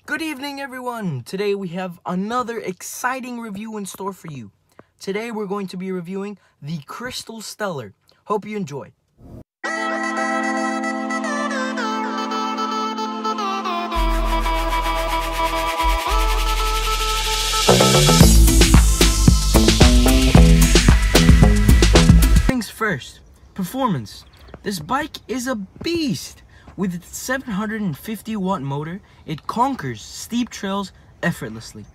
Good evening, everyone. Today we have another exciting review in store for you. Today we're going to be reviewing the Kristall Stellar. Hope you enjoy. Things first, performance. This bike is a beast. With its 750 watt motor, it conquers steep trails effortlessly.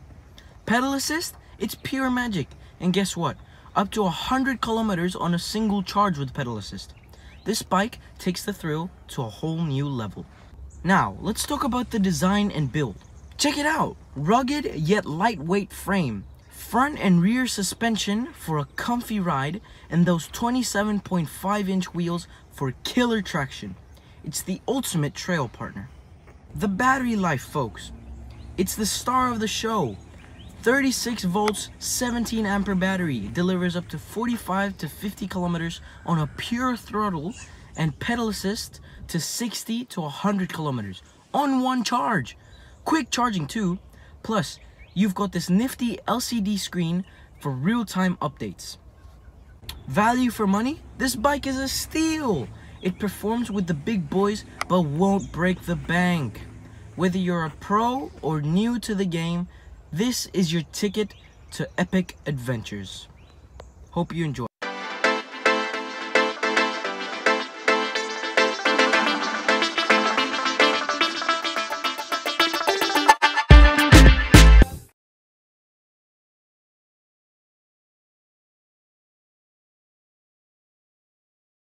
Pedal assist, it's pure magic. And guess what? Up to 100 kilometers on a single charge with pedal assist. This bike takes the thrill to a whole new level. Now, let's talk about the design and build. Check it out! Rugged yet lightweight frame. Front and rear suspension for a comfy ride, and those 27.5-inch wheels for killer traction. It's the ultimate trail partner. The battery life, folks. It's the star of the show. 36 volts, 17 ampere battery delivers up to 45 to 50 kilometers on a pure throttle, and pedal assist to 60 to 100 kilometers on one charge. Quick charging too. Plus, you've got this nifty LCD screen for real-time updates. Value for money? This bike is a steal. It performs with the big boys but won't break the bank. Whether you're a pro or new to the game, this is your ticket to epic adventures. Hope you enjoy.